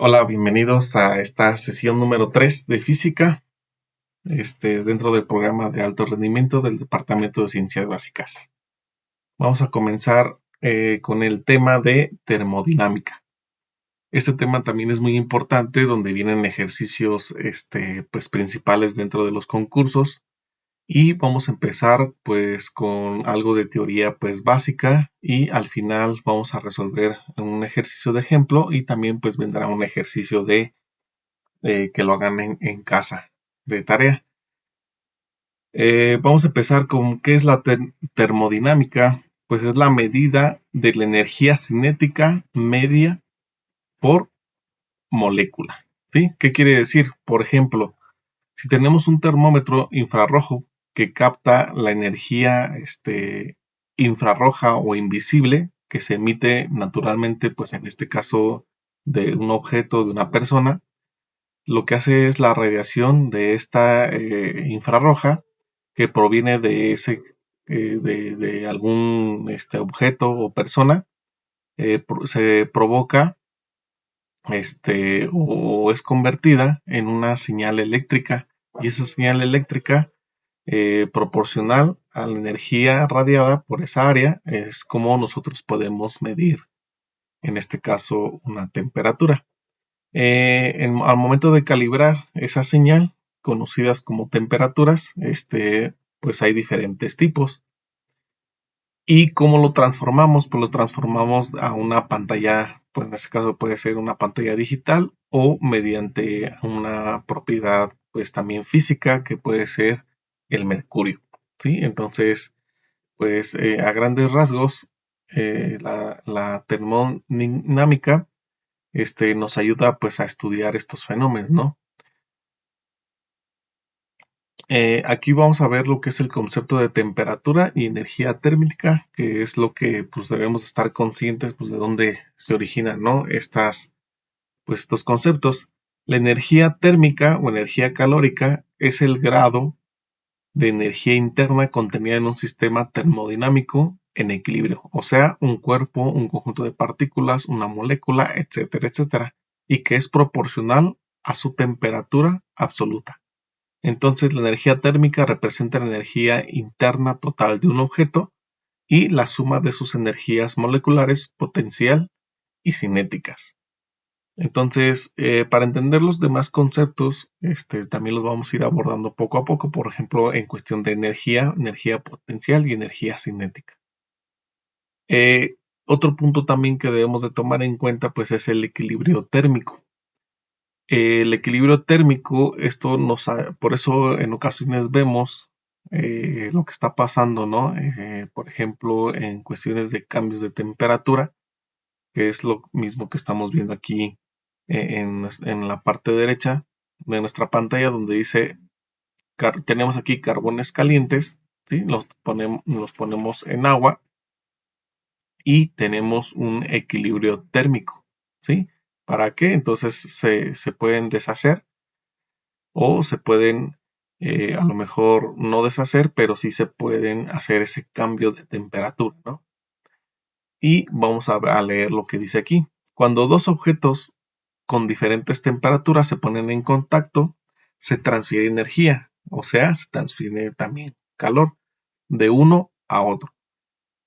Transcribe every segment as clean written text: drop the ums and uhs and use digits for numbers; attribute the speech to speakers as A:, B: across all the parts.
A: Hola, bienvenidos a esta sesión número 3 de física, dentro del programa de alto rendimiento del Departamento de Ciencias Básicas. Vamos a comenzar con el tema de termodinámica. Este tema también es muy importante, donde vienen ejercicios pues, principales dentro de los concursos. Y vamos a empezar pues con algo de teoría pues básica y al final vamos a resolver un ejercicio de ejemplo y también pues vendrá un ejercicio de que lo hagan en casa de tarea. Vamos a empezar con qué es la termodinámica. Pues es la medida de la energía cinética media por molécula. ¿Sí? ¿Qué quiere decir? Por ejemplo, si tenemos un termómetro infrarrojo que capta la energía infrarroja o invisible que se emite naturalmente, pues en este caso de un objeto, de una persona, lo que hace es la radiación de esta infrarroja que proviene de ese de algún objeto o persona, se provoca o es convertida en una señal eléctrica, y esa señal eléctrica proporcional a la energía radiada por esa área es como nosotros podemos medir en este caso una temperatura. Al momento de calibrar esa señal, conocidas como temperaturas, pues hay diferentes tipos. ¿Y cómo lo transformamos? Pues lo transformamos a una pantalla, pues en este caso puede ser una pantalla digital o mediante una propiedad, pues también física, que puede ser el mercurio. ¿Sí? Entonces, pues a grandes rasgos, la termodinámica nos ayuda pues a estudiar estos fenómenos, ¿no? Aquí vamos a ver lo que es el concepto de temperatura y energía térmica, que es lo que pues debemos estar conscientes pues de dónde se originan, ¿no? Pues estos conceptos. La energía térmica o energía calórica es el grado de energía interna contenida en un sistema termodinámico en equilibrio, o sea, un cuerpo, un conjunto de partículas, una molécula, etcétera, etcétera, y que es proporcional a su temperatura absoluta. Entonces, la energía térmica representa la energía interna total de un objeto y la suma de sus energías moleculares potencial y cinéticas. Entonces, para entender los demás conceptos, también los vamos a ir abordando poco a poco, por ejemplo, en cuestión de energía, energía potencial y energía cinética. Otro punto también que debemos de tomar en cuenta, pues, es el equilibrio térmico. El equilibrio térmico, por eso en ocasiones vemos lo que está pasando, ¿no? Por ejemplo, en cuestiones de cambios de temperatura, que es lo mismo que estamos viendo aquí en la parte derecha de nuestra pantalla, donde dice, tenemos aquí carbones calientes, ¿sí? Los ponemos en agua y tenemos un equilibrio térmico, ¿sí? ¿Para qué? Entonces se pueden deshacer o se pueden a lo mejor no deshacer, pero sí se pueden hacer ese cambio de temperatura, ¿no? Y vamos a leer lo que dice aquí. Cuando dos objetos con diferentes temperaturas se ponen en contacto, se transfiere energía, o sea, se transfiere también calor de uno a otro.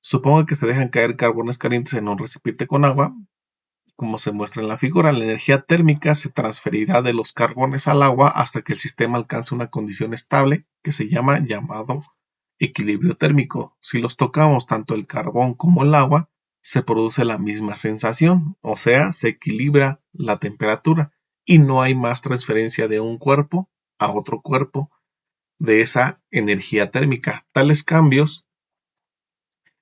A: Supongo que se dejan caer carbones calientes en un recipiente con agua, como se muestra en la figura. La energía térmica se transferirá de los carbones al agua hasta que el sistema alcance una condición estable que se llamado equilibrio térmico. Si los tocamos tanto el carbón como el agua, se produce la misma sensación, o sea, se equilibra la temperatura y no hay más transferencia de un cuerpo a otro cuerpo de esa energía térmica. Tales cambios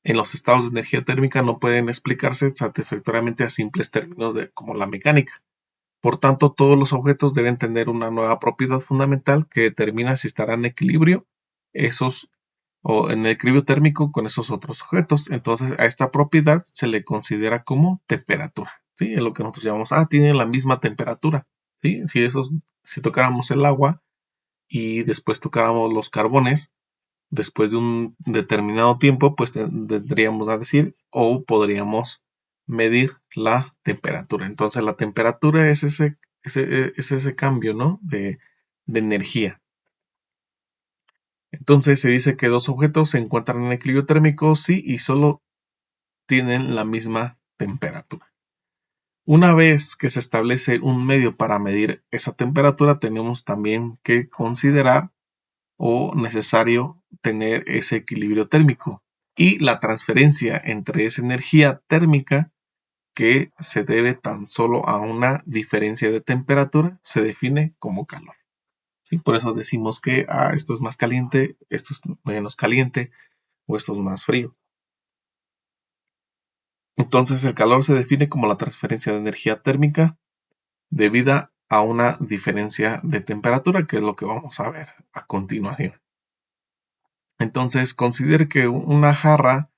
A: en los estados de energía térmica no pueden explicarse satisfactoriamente a simples términos como la mecánica. Por tanto, todos los objetos deben tener una nueva propiedad fundamental que determina si estarán en equilibrio esos o en el equilibrio térmico con esos otros objetos. Entonces, a esta propiedad se le considera como temperatura. ¿Sí? Es lo que nosotros llamamos, tienen la misma temperatura. ¿Sí? Si tocáramos el agua y después tocáramos los carbones, después de un determinado tiempo, pues tendríamos a decir, o podríamos medir la temperatura. Entonces la temperatura es ese cambio, ¿no? de energía. Entonces se dice que dos objetos se encuentran en equilibrio térmico si y solo tienen la misma temperatura. Una vez que se establece un medio para medir esa temperatura, tenemos también que considerar o necesario tener ese equilibrio térmico y la transferencia entre esa energía térmica que se debe tan solo a una diferencia de temperatura se define como calor. ¿Sí? Por eso decimos que esto es más caliente, esto es menos caliente o esto es más frío. Entonces el calor se define como la transferencia de energía térmica debida a una diferencia de temperatura, que es lo que vamos a ver a continuación. Entonces considere que una jarra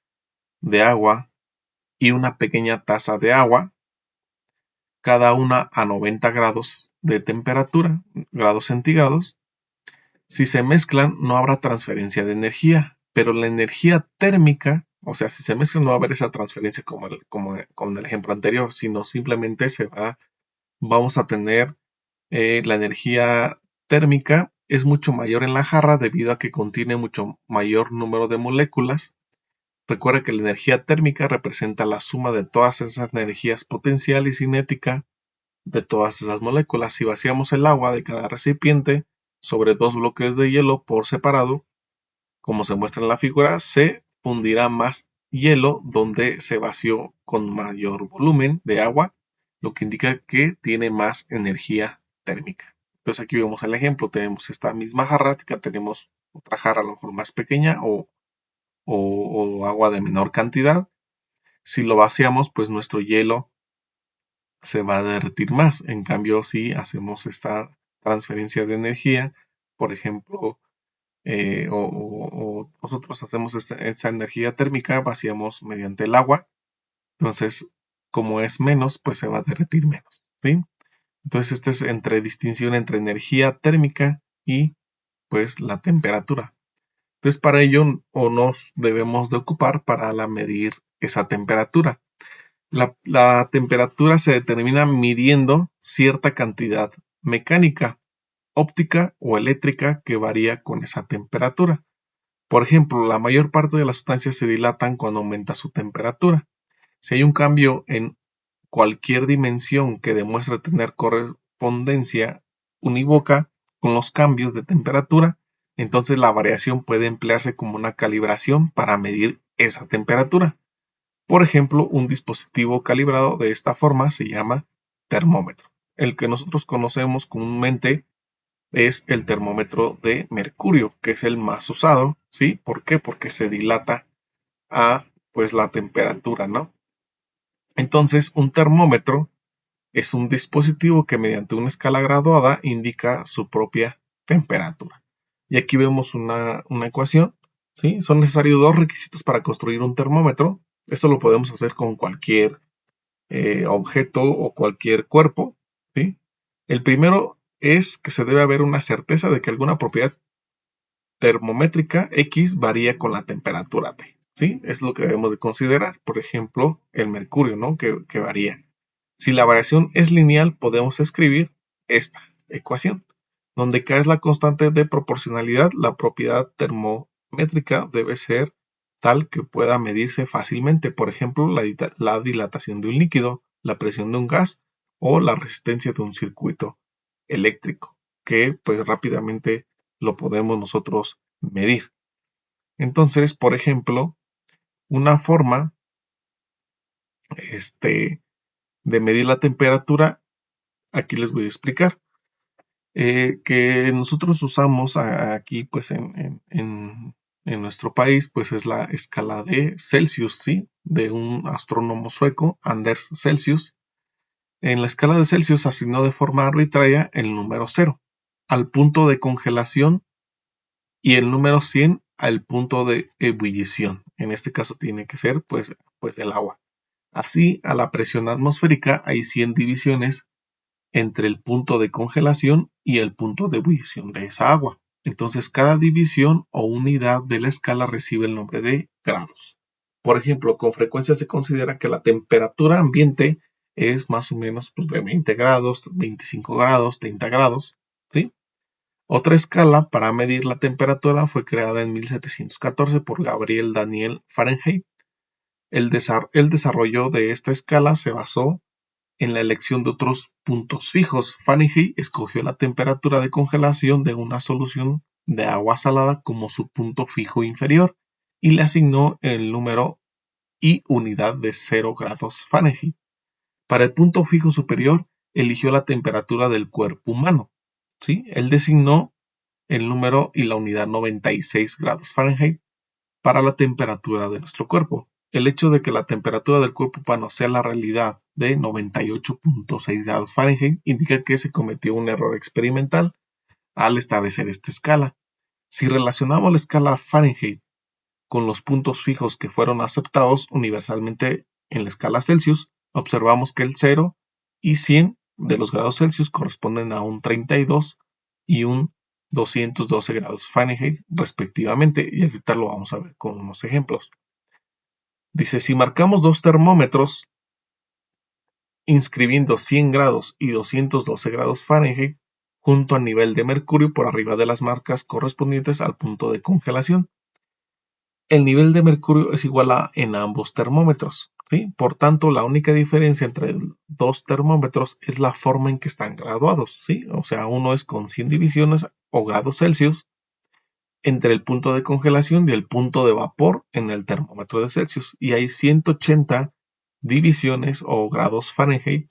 A: de agua y una pequeña taza de agua, cada una a 90 grados de temperatura, grados centígrados. Si se mezclan, no habrá transferencia de energía, pero la energía térmica, o sea, si se mezclan no va a haber esa transferencia como en el ejemplo anterior, sino simplemente vamos a tener la energía térmica es mucho mayor en la jarra debido a que contiene mucho mayor número de moléculas. Recuerda que la energía térmica representa la suma de todas esas energías potencial y cinética de todas esas moléculas. Si vaciamos el agua de cada recipiente sobre dos bloques de hielo por separado, como se muestra en la figura, se fundirá más hielo donde se vació con mayor volumen de agua, lo que indica que tiene más energía térmica. Entonces aquí vemos el ejemplo, tenemos esta misma jarra, acá tenemos otra jarra a lo mejor más pequeña o agua de menor cantidad. Si lo vaciamos, pues nuestro hielo se va a derretir más. En cambio, si hacemos esta transferencia de energía, por ejemplo, o nosotros hacemos esa energía térmica, vaciamos mediante el agua, entonces como es menos, pues se va a derretir menos, ¿sí? Entonces esta es distinción entre energía térmica y pues la temperatura. Entonces para ello nos debemos de ocupar para medir esa temperatura. La temperatura se determina midiendo cierta cantidad mecánica, óptica o eléctrica que varía con esa temperatura. Por ejemplo, la mayor parte de las sustancias se dilatan cuando aumenta su temperatura. Si hay un cambio en cualquier dimensión que demuestre tener correspondencia unívoca con los cambios de temperatura, entonces la variación puede emplearse como una calibración para medir esa temperatura. Por ejemplo, un dispositivo calibrado de esta forma se llama termómetro. El que nosotros conocemos comúnmente es el termómetro de mercurio, que es el más usado, ¿sí? ¿Por qué? Porque se dilata a pues la temperatura, ¿no? Entonces, un termómetro es un dispositivo que mediante una escala graduada indica su propia temperatura. Y aquí vemos una ecuación, ¿sí? Son necesarios dos requisitos para construir un termómetro. Esto lo podemos hacer con cualquier objeto o cualquier cuerpo, ¿sí? El primero es que se debe haber una certeza de que alguna propiedad termométrica X varía con la temperatura T, ¿sí? Es lo que debemos de considerar. Por ejemplo, el mercurio, ¿no? Que varía. Si la variación es lineal, podemos escribir esta ecuación. Donde K es la constante de proporcionalidad, la propiedad termométrica debe ser tal que pueda medirse fácilmente. Por ejemplo, la dilatación de un líquido, la presión de un gas o la resistencia de un circuito eléctrico, que pues rápidamente lo podemos nosotros medir. Entonces, por ejemplo, una forma de medir la temperatura, aquí les voy a explicar, que nosotros usamos aquí pues en nuestro país, pues es la escala de Celsius, ¿sí? De un astrónomo sueco, Anders Celsius. En la escala de Celsius asignó de forma arbitraria el número 0 al punto de congelación y el número 100 al punto de ebullición. En este caso tiene que ser pues el agua. Así, a la presión atmosférica hay 100 divisiones entre el punto de congelación y el punto de ebullición de esa agua. Entonces, cada división o unidad de la escala recibe el nombre de grados. Por ejemplo, con frecuencia se considera que la temperatura ambiente es más o menos pues, de 20 grados, 25 grados, 30 grados, ¿sí? Otra escala para medir la temperatura fue creada en 1714 por Gabriel Daniel Fahrenheit. El desarrollo de esta escala se basó en la elección de otros puntos fijos. Fahrenheit escogió la temperatura de congelación de una solución de agua salada como su punto fijo inferior y le asignó el número y unidad de 0 grados Fahrenheit. Para el punto fijo superior, eligió la temperatura del cuerpo humano. ¿Sí? Él designó el número y la unidad 96 grados Fahrenheit para la temperatura de nuestro cuerpo. El hecho de que la temperatura del cuerpo humano sea la realidad de 98.6 grados Fahrenheit indica que se cometió un error experimental al establecer esta escala. Si relacionamos la escala Fahrenheit con los puntos fijos que fueron aceptados universalmente en la escala Celsius, observamos que el 0 y 100 de los grados Celsius corresponden a un 32 y un 212 grados Fahrenheit respectivamente, y ahorita lo vamos a ver con unos ejemplos. Dice, si marcamos dos termómetros inscribiendo 100 grados y 212 grados Fahrenheit junto al nivel de mercurio por arriba de las marcas correspondientes al punto de congelación, el nivel de mercurio es igual a en ambos termómetros, ¿sí? Por tanto, la única diferencia entre dos termómetros es la forma en que están graduados, ¿sí? O sea, uno es con 100 divisiones o grados Celsius entre el punto de congelación y el punto de vapor en el termómetro de Celsius, y hay 180 divisiones o grados Fahrenheit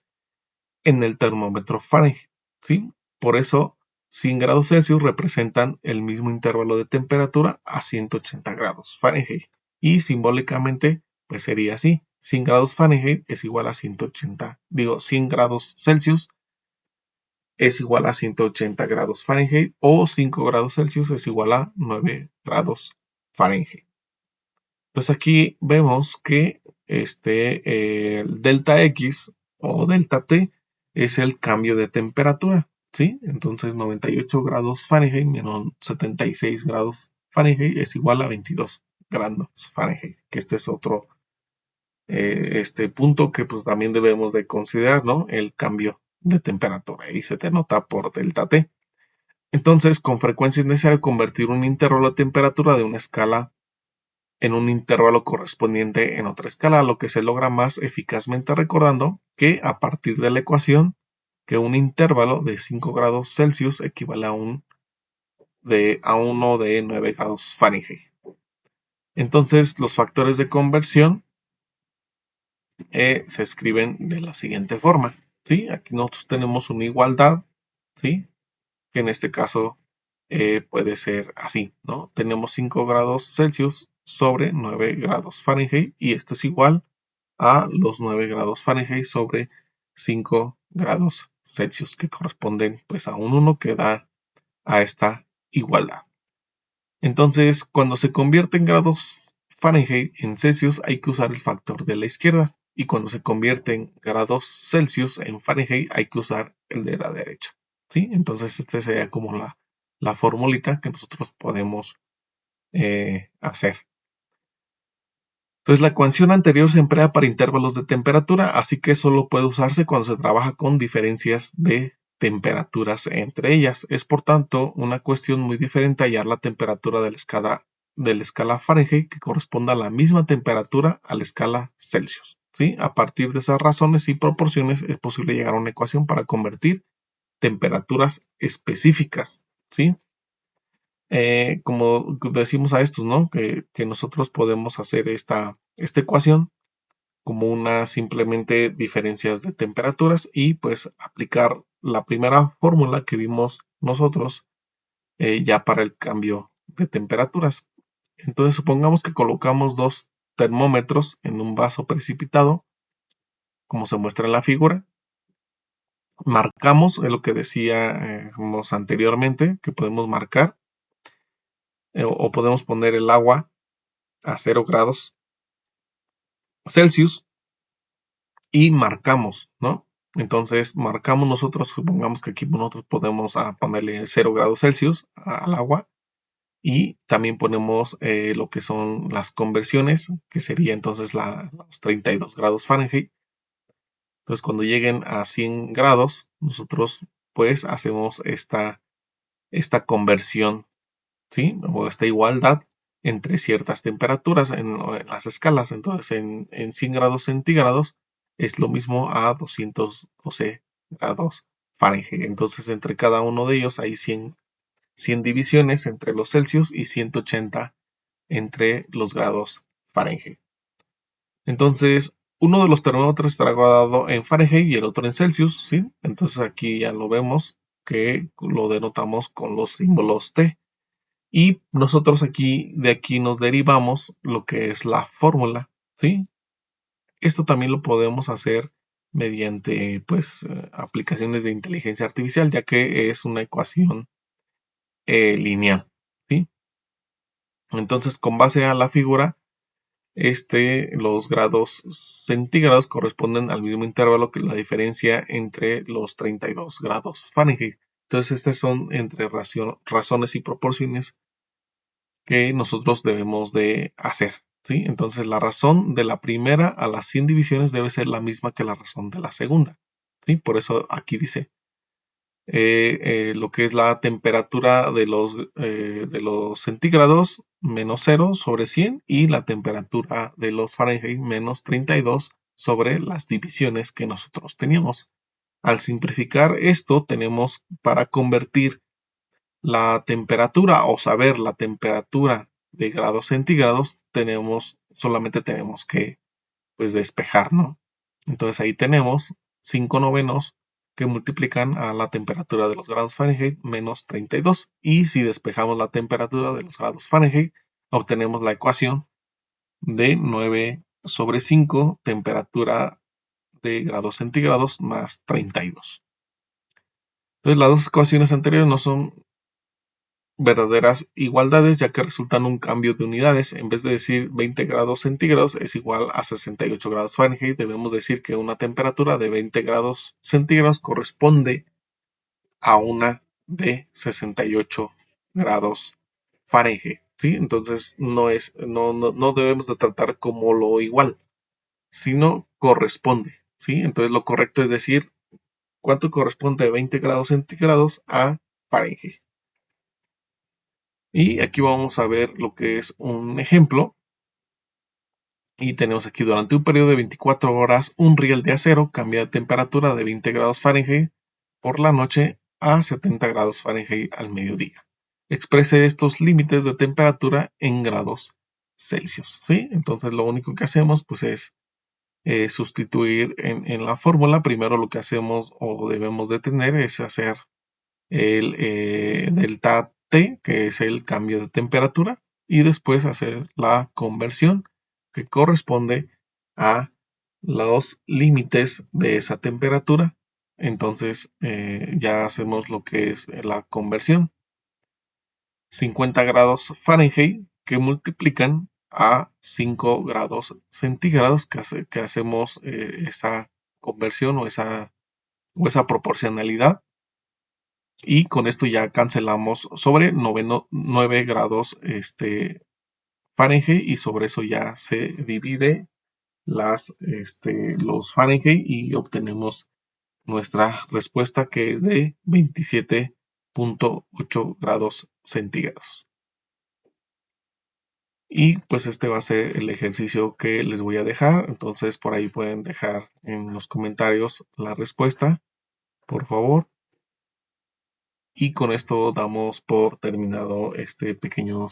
A: en el termómetro Fahrenheit, ¿sí? Por eso 100 grados Celsius representan el mismo intervalo de temperatura a 180 grados Fahrenheit. Y simbólicamente, pues sería así. 100 grados Fahrenheit es igual a 100 grados Celsius es igual a 180 grados Fahrenheit o 5 grados Celsius es igual a 9 grados Fahrenheit. Pues aquí vemos que el delta X o delta T es el cambio de temperatura, ¿sí? Entonces 98 grados Fahrenheit menos 76 grados Fahrenheit es igual a 22 grados Fahrenheit, que este es otro punto que pues también debemos de considerar, ¿no? El cambio de temperatura y se denota por delta T. Entonces, con frecuencia es necesario convertir un intervalo de temperatura de una escala en un intervalo correspondiente en otra escala, lo que se logra más eficazmente recordando que a partir de la ecuación que un intervalo de 5 grados Celsius equivale a uno de 9 grados Fahrenheit. Entonces, los factores de conversión se escriben de la siguiente forma, ¿sí? Aquí nosotros tenemos una igualdad, ¿sí? Que en este caso puede ser así, ¿no? Tenemos 5 grados Celsius sobre 9 grados Fahrenheit y esto es igual a los 9 grados Fahrenheit sobre 5 grados Celsius que corresponden pues a un 1 que da a esta igualdad. Entonces, cuando se convierte en grados Fahrenheit en Celsius hay que usar el factor de la izquierda y cuando se convierte en grados Celsius en Fahrenheit hay que usar el de la derecha, ¿sí? Entonces, esta sería como la formulita que nosotros podemos hacer. Entonces, la ecuación anterior se emplea para intervalos de temperatura, así que solo puede usarse cuando se trabaja con diferencias de temperaturas entre ellas. Es por tanto una cuestión muy diferente hallar la temperatura de la escala Fahrenheit que corresponda a la misma temperatura a la escala Celsius, ¿sí? A partir de esas razones y proporciones es posible llegar a una ecuación para convertir temperaturas específicas, ¿sí? Como decimos a estos, ¿no? Que nosotros podemos hacer esta ecuación como una simplemente diferencias de temperaturas y pues aplicar la primera fórmula que vimos nosotros ya para el cambio de temperaturas. Entonces supongamos que colocamos dos termómetros en un vaso precipitado, como se muestra en la figura. Marcamos, es lo que decíamos anteriormente, que podemos marcar o podemos poner el agua a 0 grados Celsius y marcamos, ¿no? Entonces marcamos nosotros, supongamos que aquí nosotros podemos ponerle 0 grados Celsius al agua Y también ponemos lo que son las conversiones, que sería entonces los 32 grados Fahrenheit. Entonces cuando lleguen a 100 grados, nosotros pues hacemos esta conversión, ¿sí? O esta igualdad entre ciertas temperaturas en las escalas. Entonces en 100 grados centígrados es lo mismo a 212 grados Fahrenheit. Entonces entre cada uno de ellos hay 100 divisiones entre los Celsius y 180 entre los grados Fahrenheit. Entonces, uno de los termómetros estará guardado en Fahrenheit y el otro en Celsius, ¿sí? Entonces aquí ya lo vemos que lo denotamos con los símbolos T. Y nosotros de aquí nos derivamos lo que es la fórmula, ¿sí? Esto también lo podemos hacer mediante, pues, aplicaciones de inteligencia artificial, ya que es una ecuación lineal, ¿sí? Entonces, con base a la figura, los grados centígrados corresponden al mismo intervalo que la diferencia entre los 32 grados Fahrenheit. Entonces, estas son entre razones y proporciones que nosotros debemos de hacer, ¿sí? Entonces, la razón de la primera a las 100 divisiones debe ser la misma que la razón de la segunda, ¿sí? Por eso aquí dice lo que es la temperatura de los centígrados menos 0 sobre 100 y la temperatura de los Fahrenheit menos 32 sobre las divisiones que nosotros teníamos. Al simplificar esto, tenemos para convertir la temperatura o saber la temperatura de grados centígrados, solamente tenemos que pues despejar, ¿no? Entonces ahí tenemos 5 novenos que multiplican a la temperatura de los grados Fahrenheit menos 32. Y si despejamos la temperatura de los grados Fahrenheit, obtenemos la ecuación de 9 sobre 5 temperatura de grados centígrados más 32. Entonces las dos ecuaciones anteriores no son verdaderas igualdades, ya que resultan un cambio de unidades. En vez de decir 20 grados centígrados es igual a 68 grados Fahrenheit, debemos decir que una temperatura de 20 grados centígrados corresponde a una de 68 grados Fahrenheit, ¿sí? Entonces no debemos de tratar como lo igual, sino corresponde, ¿sí? Entonces lo correcto es decir cuánto corresponde de 20 grados centígrados a Fahrenheit. Y aquí vamos a ver lo que es un ejemplo. Y tenemos aquí durante un periodo de 24 horas un riel de acero cambia de temperatura de 20 grados Fahrenheit por la noche a 70 grados Fahrenheit al mediodía. Exprese estos límites de temperatura en grados Celsius, ¿sí? Entonces lo único que hacemos pues es sustituir en la fórmula. Primero lo que hacemos o debemos de tener es hacer el delta T, que es el cambio de temperatura, y después hacer la conversión que corresponde a los límites de esa temperatura. Entonces ya hacemos lo que es la conversión. 50 grados Fahrenheit que multiplican a 5 grados centígrados que hacemos esa conversión o esa proporcionalidad. Y con esto ya cancelamos sobre 9 grados Fahrenheit y sobre eso ya se divide los Fahrenheit y obtenemos nuestra respuesta que es de 27.8 grados centígrados. Y pues este va a ser el ejercicio que les voy a dejar. Entonces por ahí pueden dejar en los comentarios la respuesta, por favor. Y con esto damos por terminado este pequeño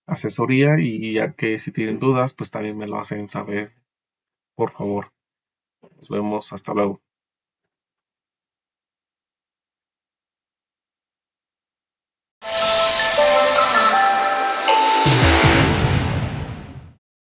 A: asesoría y ya que si tienen dudas pues también me lo hacen saber, por favor. Nos vemos, hasta luego.